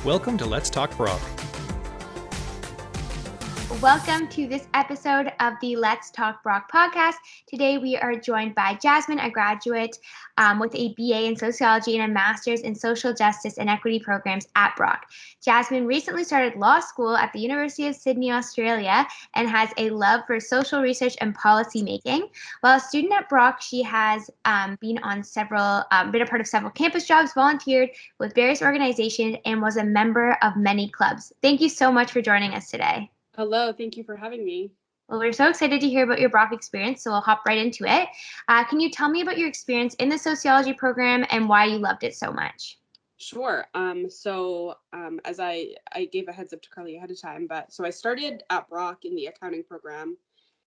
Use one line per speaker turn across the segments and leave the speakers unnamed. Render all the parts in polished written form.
Welcome to Let's Talk Brock.
Welcome to this episode of the Let's Talk Brock podcast. Today we are joined by Jasmine, a graduate with a BA in Sociology and a Master's in Social Justice and Equity programs at Brock. Jasmine recently started law school at the University of Sydney, Australia, and has a love for social research and policy making. While a student at Brock, she has been a part of several campus jobs, volunteered with various organizations, and was a member of many clubs. Thank you so much for joining us today.
Hello, thank you for having me.
Well, we're so excited to hear about your Brock experience, so we'll hop right into it. Can you tell me about your experience in the sociology program and why you loved it so much?
Sure. As I gave a heads up to Carly ahead of time, so I started at Brock in the accounting program,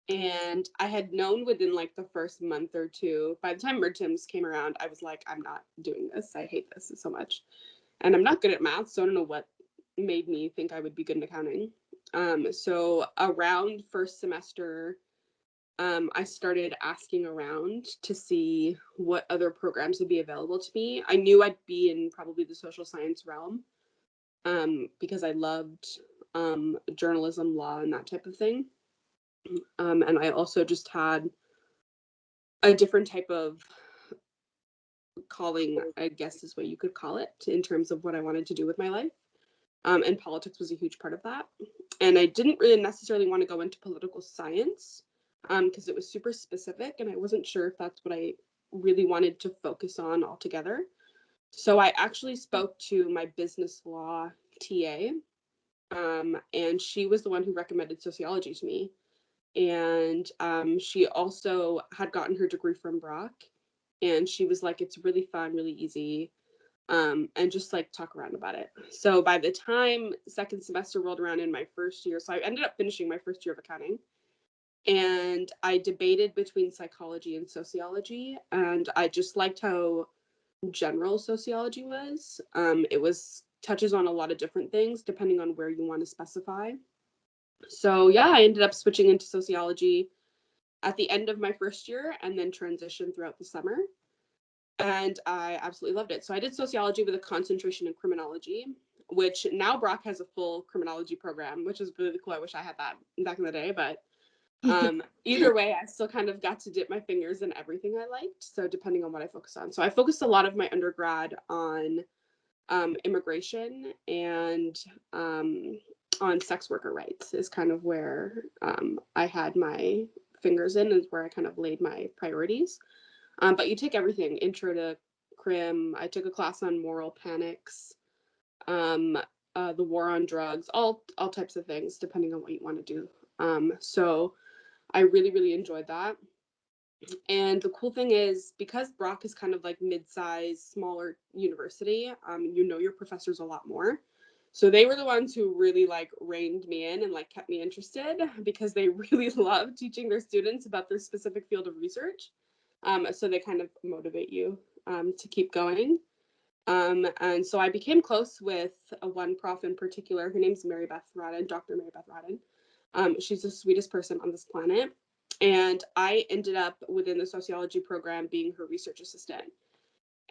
and I had known within like the first month or two, by the time midterms came around, I was like, I'm not doing this. I hate this so much. And I'm not good at math, so I don't know what made me think I would be good in accounting. So around first semester, I started asking around to see what other programs would be available to me. I knew I'd be in probably the social science realm, because I loved journalism, law, and that type of thing. And I also just had a different type of calling, I guess is what you could call it, in terms of what I wanted to do with my life. And politics was a huge part of that. And I didn't really necessarily want to go into political science because it was super specific, and I wasn't sure if that's what I really wanted to focus on altogether. So I actually spoke to my business law TA, and she was the one who recommended sociology to me. And she also had gotten her degree from Brock, and she was like, it's really fun, really easy. And just like talk around about it. So by the time second semester rolled around in my first year, so I ended up finishing my first year of accounting, and I debated between psychology and sociology, and I just liked how general sociology was. It was touches on a lot of different things depending on where you want to specify. So yeah, I ended up switching into sociology at the end of my first year and then transitioned throughout the summer. And I absolutely loved it. So I did sociology with a concentration in criminology, which now Brock has a full criminology program, which is really cool. I wish I had that back in the day, but either way, I still kind of got to dip my fingers in everything I liked. So depending on what I focused on. So I focused a lot of my undergrad on immigration and on sex worker rights is kind of where I had my fingers in, is where I kind of laid my priorities. But you take everything, intro to crim. I took a class on moral panics, the war on drugs, all types of things, depending on what you want to do. So I really, really enjoyed that. And the cool thing is, because Brock is kind of like mid-sized, smaller university, your professors a lot more. So they were the ones who really like reined me in and like kept me interested, because they really love teaching their students about their specific field of research. So they kind of motivate you to keep going. And so I became close with one prof in particular. Her name's Mary Beth Radin, Dr. Mary Beth Radin. She's the sweetest person on this planet. And I ended up within the sociology program being her research assistant.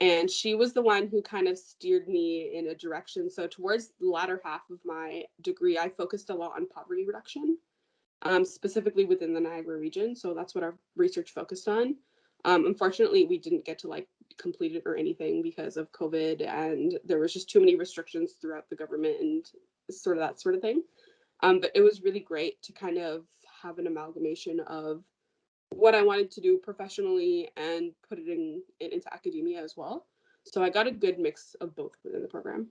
And she was the one who kind of steered me in a direction. So towards the latter half of my degree, I focused a lot on poverty reduction, specifically within the Niagara region. So that's what our research focused on. Unfortunately, we didn't get to like complete it or anything because of COVID, and there was just too many restrictions throughout the government and sort of that sort of thing. But it was really great to kind of have an amalgamation of what I wanted to do professionally and put it into academia as well. So I got a good mix of both within the program.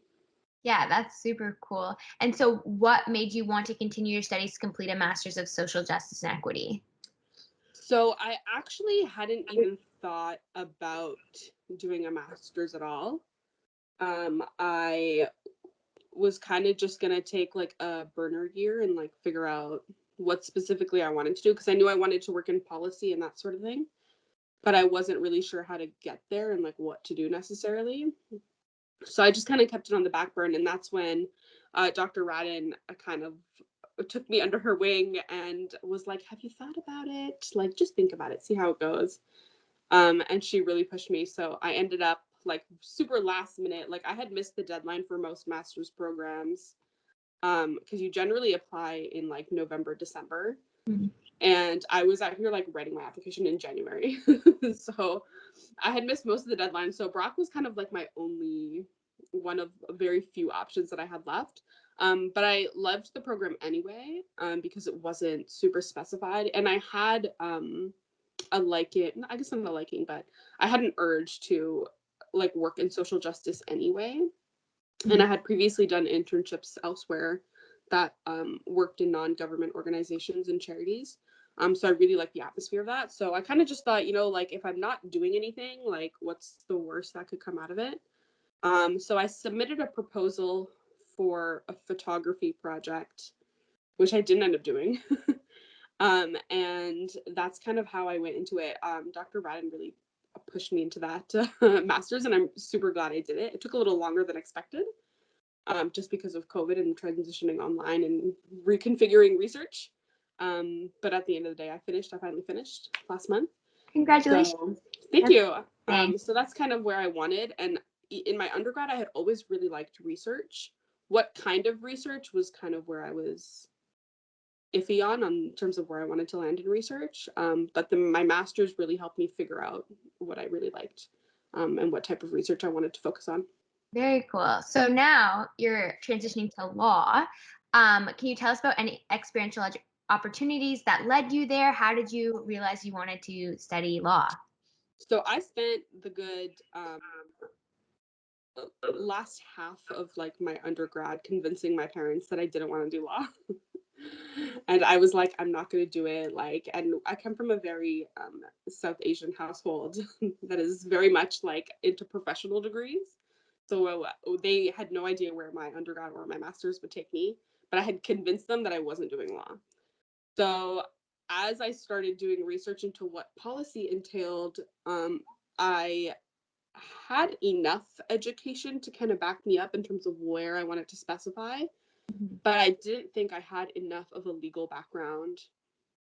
Yeah, that's super cool. And so what made you want to continue your studies to complete a Master's of Social Justice and Equity?
So I actually hadn't even thought about doing a master's at all. I was kind of just gonna take like a burner year and like figure out what specifically I wanted to do, because I knew I wanted to work in policy and that sort of thing, but I wasn't really sure how to get there and like what to do necessarily. So I just kind of kept it on the back burner, and that's when Dr. Radin kind of took me under her wing and was like, have you thought about it? Like, just think about it, see how it goes. And she really pushed me. So I ended up like super last minute. Like I had missed the deadline for most master's programs, because you generally apply in like November, December.
Mhm.
And I was out here like writing my application in January. So I had missed most of the deadline. So Brock was kind of like my only one of very few options that I had left. But I loved the program anyway, because it wasn't super specified. And I had a liking, I guess not a liking, but I had an urge to like work in social justice anyway. And I had previously done internships elsewhere that worked in non-government organizations and charities. So I really like the atmosphere of that. So I kind of just thought, like if I'm not doing anything, like what's the worst that could come out of it? So I submitted a proposal for a photography project, which I didn't end up doing. And that's kind of how I went into it. Dr. Radden really pushed me into that master's, and I'm super glad I did it. It took a little longer than expected, just because of COVID and transitioning online and reconfiguring research. But at the end of the day, I finally finished last month.
Congratulations.
So thank
That's
you.
amazing.
So that's kind of where I wanted. And in my undergrad, I had always really liked research. What kind of research was kind of where I was iffy on in terms of where I wanted to land in research. But my master's really helped me figure out what I really liked, and what type of research I wanted to focus on.
Very cool. So now you're transitioning to law. Can you tell us about any experiential opportunities that led you there? How did you realize you wanted to study law?
So I spent the good last half of like my undergrad convincing my parents that I didn't want to do law. And I was like, I'm not going to do it. Like, and I come from a very South Asian household that is very much like into professional degrees. So they had no idea where my undergrad or my master's would take me, but I had convinced them that I wasn't doing law. So as I started doing research into what policy entailed, I had enough education to kind of back me up in terms of where I wanted to specify,
Mhm.
but I didn't think I had enough of a legal background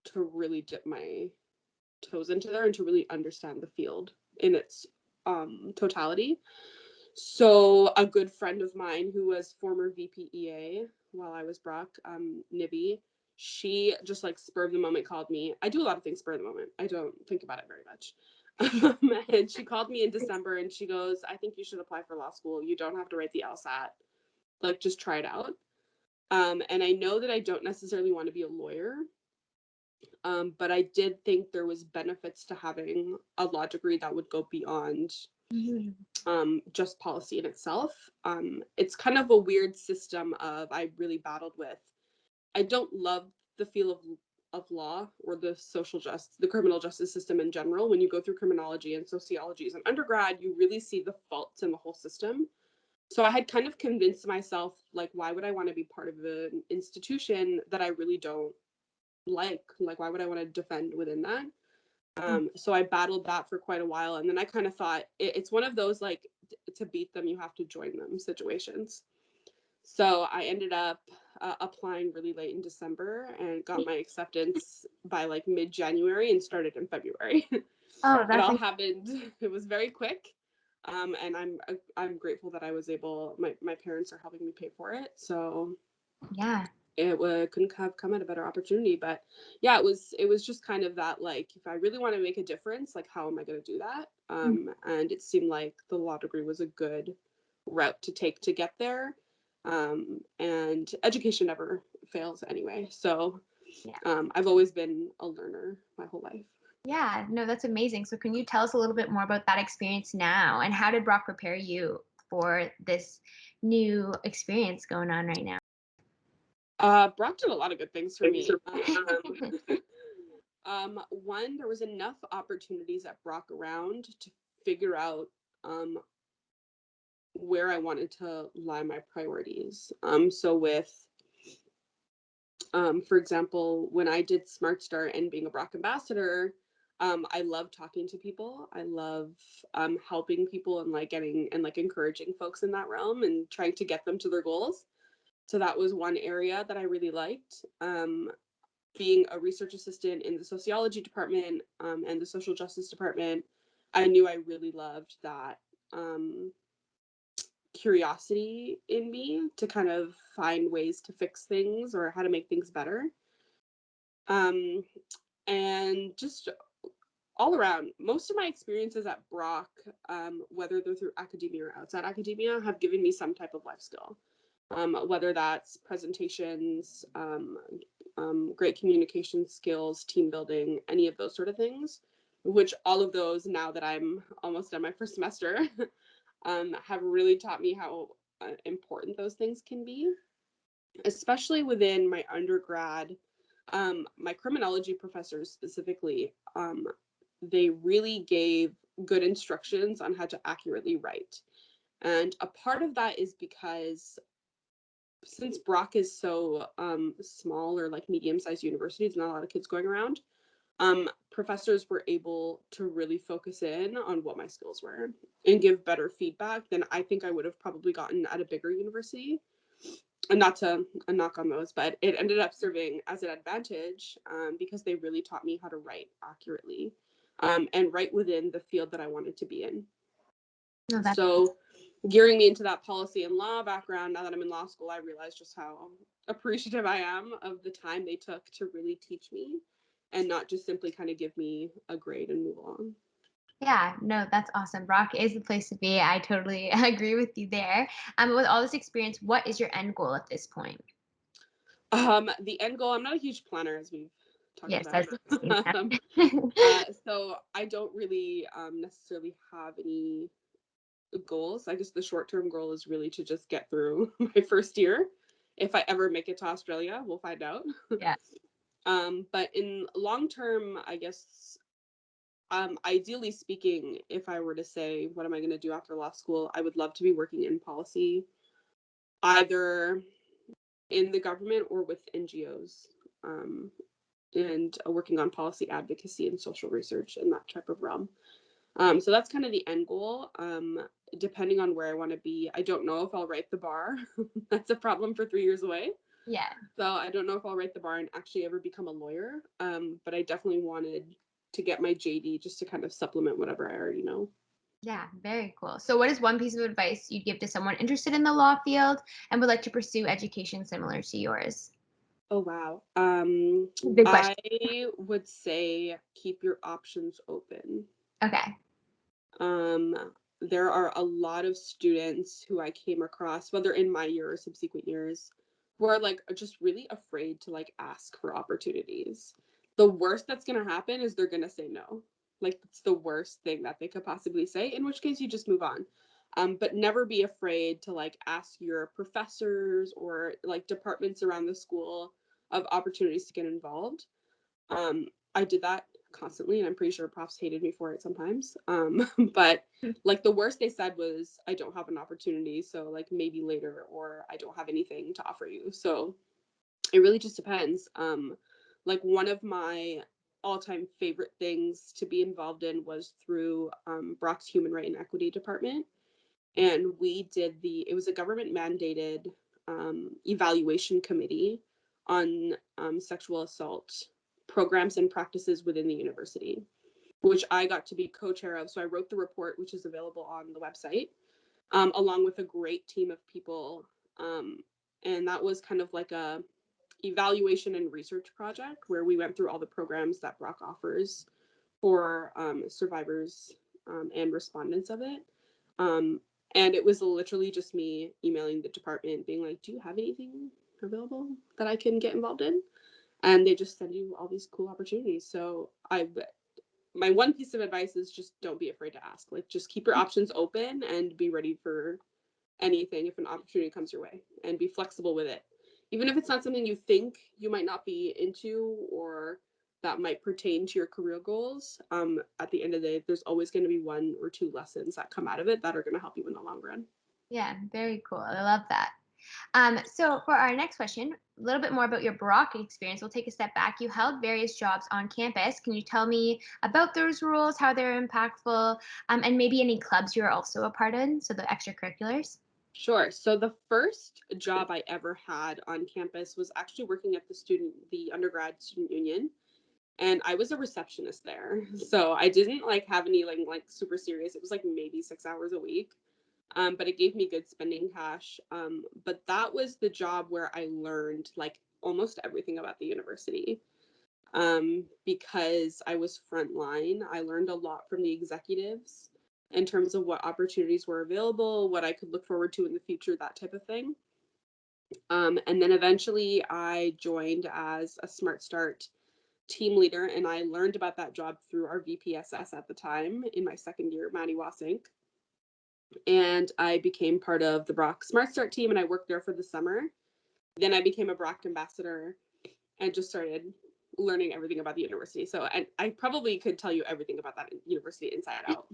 to really dip my toes into there and to really understand the field in its totality. So a good friend of mine who was former VPEA while I was Brock, Nibby, she just like spur of the moment called me. I do a lot of things spur of the moment. I don't think about it very much. And she called me in December and she goes, I think you should apply for law school. You don't have to write the LSAT. Like, just try it out. And I know that I don't necessarily want to be a lawyer, but I did think there was benefits to having a law degree that would go beyond
Mhm.
just policy in itself. It's kind of a weird system of I really battled with. I don't love the feel of law or the criminal justice system in general. When you go through criminology and sociology as an undergrad, you really see the faults in the whole system. So I had kind of convinced myself, like, why would I want to be part of an institution that I really don't like? Like, why would I want to defend within that? So I battled that for quite a while, and then I kind of thought it's one of those like to beat them you have to join them situations. So I ended up applying really late in December and got my acceptance by like mid-January and started in February.
Oh,
It
that's
all happened. It was very quick, and I'm grateful that I was able. My parents are helping me pay for it, so
yeah.
couldn't have come at a better opportunity. But yeah, it was just kind of that, like, if I really want to make a difference, like, how am I going to do that? And it seemed like the law degree was a good route to take to get there. And education never fails anyway, so
Yeah.
I've always been a learner my whole life.
Yeah, no, that's amazing. So can you tell us a little bit more about that experience now and how did Brock prepare you for this new experience going on right now?
Brock did a lot of good things for me. One, there was enough opportunities at Brock around to figure out where I wanted to lie my priorities. So with, for example, when I did Smart Start and being a Brock ambassador, I love talking to people. I love helping people and like getting and like encouraging folks in that realm and trying to get them to their goals. So that was one area that I really liked. Being a research assistant in the sociology department and the social justice department, I knew I really loved that curiosity in me to kind of find ways to fix things or how to make things better. And just all around, most of my experiences at Brock, whether they're through academia or outside academia, have given me some type of life skill. Whether that's presentations, great communication skills, team building, any of those sort of things, which all of those, now that I'm almost done my first semester, have really taught me how important those things can be, especially within my undergrad. My criminology professors specifically, they really gave good instructions on how to accurately write. And a part of that is because since Brock is so small or like medium-sized universities, not a lot of kids going around, professors were able to really focus in on what my skills were and give better feedback than I think I would have probably gotten at a bigger university. And not to a knock on those, but it ended up serving as an advantage because they really taught me how to write accurately and write within the field that I wanted to be in.
No, that's
So gearing me into that policy and law background, now that I'm in law school, I realize just how appreciative I am of the time they took to really teach me and not just simply kind of give me a grade and move on.
yeah, no, that's awesome. Brock is the place to be. I totally agree with you there. With all this experience, what is your end goal at this point?
The end goal, I'm not a huge planner, as we've talked
Yes,
about.
that's the
um,
same.
so I don't really necessarily have any goals. I guess the short-term goal is really to just get through my first year. If I ever make it to Australia, we'll find out.
Yeah.
But in long term, I guess, ideally speaking, if I were to say, what am I going to do after law school? I would love to be working in policy, either in the government or with NGOs, and working on policy advocacy and social research in that type of realm. So that's kind of the end goal. Depending on where I want to be, I don't know if I'll write the bar. That's a problem for 3 years away.
Yeah.
So I don't know if I'll write the bar and actually ever become a lawyer. But I definitely wanted to get my JD just to kind of supplement whatever I already know.
Yeah, very cool. So, what is one piece of advice you'd give to someone interested in the law field and would like to pursue education similar to yours?
Oh, wow.
Big
I
question.
would say keep your options open.
Okay.
There are a lot of students who I came across, whether in my year or subsequent years, who are like just really afraid to like ask for opportunities. The worst that's gonna happen is they're gonna say no. Like it's the worst thing that they could possibly say, in which case you just move on. But never be afraid to like ask your professors or like departments around the school of opportunities to get involved. I did that constantly, and I'm pretty sure profs hated me for it sometimes. But like the worst they said was, I don't have an opportunity, so like maybe later, or I don't have anything to offer you. So it really just depends. Like one of my all-time favorite things to be involved in was through Brock's Human Right and Equity Department. And we did it was a government mandated evaluation committee on sexual assault programs and practices within the university, which I got to be co-chair of. So I wrote the report, which is available on the website, along with a great team of people. And that was kind of like a evaluation and research project where we went through all the programs that Brock offers for survivors and respondents of it. Um, and it was literally just me emailing the department being like, do you have anything available that I can get involved in? And they just send you all these cool opportunities. So my one piece of advice is just don't be afraid to ask. Like just keep your options open and be ready for anything if an opportunity comes your way, and be flexible with it. Even if it's not something you think you might not be into or that might pertain to your career goals, at the end of the day, there's always going to be one or two lessons that come out of it that are going to help you in the long run.
Yeah, very cool. I love that. So for our next question, a little bit more about your Brock experience. We'll take a step back. You held various jobs on campus. Can you tell me about those roles, how they're impactful, and maybe any clubs you're also a part in, so the extracurriculars?
Sure. So the first job I ever had on campus was actually working at the undergrad student union. And I was a receptionist there. So I didn't like have any like super serious. It was like maybe 6 hours a week. But it gave me good spending cash. But that was the job where I learned like almost everything about the university. Because I was frontline, I learned a lot from the executives in terms of what opportunities were available, what I could look forward to in the future, that type of thing. And then eventually I joined as a Smart Start team leader, and I learned about that job through our VPSS at the time in my second year, Maddie Wasink. And I became part of the Brock Smart Start team, and I worked there for the summer. Then I became a Brock ambassador and just started learning everything about the university. So I probably could tell you everything about that university inside out.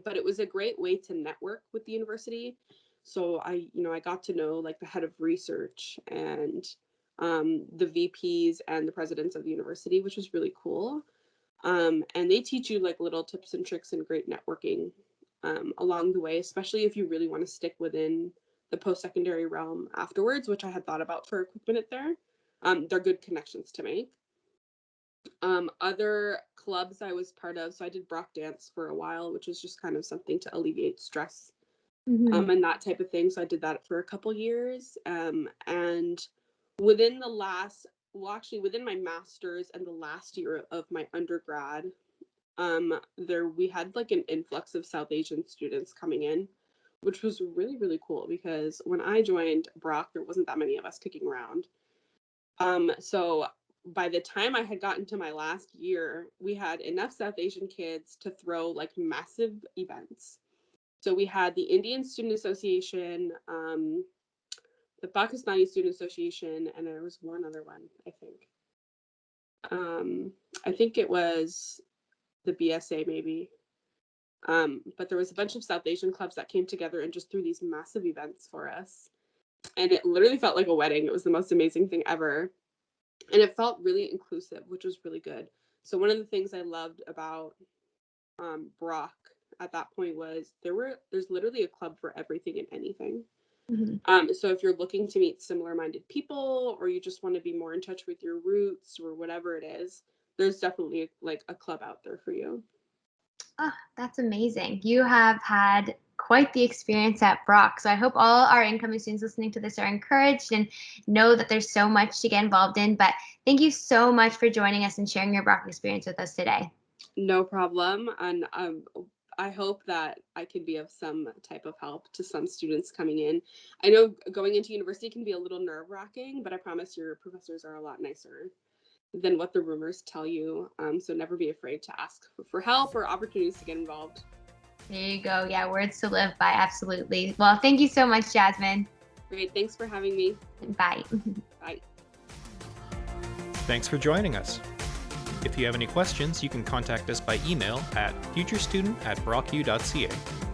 But it was a great way to network with the university. So I got to know like the head of research and the VPs and the presidents of the university, which was really cool. And they teach you like little tips and tricks and great networking along the way, especially if you really want to stick within the post-secondary realm afterwards, which I had thought about for a quick minute there. They're good connections to make. Other clubs I was part of, so I did Brock dance for a while, which was just kind of something to alleviate stress and that type of thing. So I did that for a couple years. And within within my master's and the last year of my undergrad, we had like an influx of South Asian students coming in, which was really, really cool because when I joined Brock, there wasn't that many of us kicking around. So by the time I had gotten to my last year, we had enough South Asian kids to throw like massive events. So we had the Indian Student Association, the Pakistani Student Association, and there was one other one, I think. I think it was the BSA maybe. But there was a bunch of South Asian clubs that came together and just threw these massive events for us. And it literally felt like a wedding. It was the most amazing thing ever. And it felt really inclusive, which was really good. So one of the things I loved about Brock at that point was there's literally a club for everything and anything. So if you're looking to meet similar minded people, or you just want to be more in touch with your roots or whatever it is, there's definitely like a club out there for you.
Oh, that's amazing. You have had quite the experience at Brock. So I hope all our incoming students listening to this are encouraged and know that there's so much to get involved in. But thank you so much for joining us and sharing your Brock experience with us today.
No problem. And I hope that I can be of some type of help to some students coming in. I know going into university can be a little nerve-wracking, but I promise your professors are a lot nicer than what the rumors tell you. So never be afraid to ask for help or opportunities to get involved.
There you go. Yeah, words to live by. Absolutely. Well, thank you so much, Jasmine.
Great. Thanks for having me.
Bye.
Bye.
Thanks for joining us. If you have any questions, you can contact us by email at futurestudent@brocku.ca.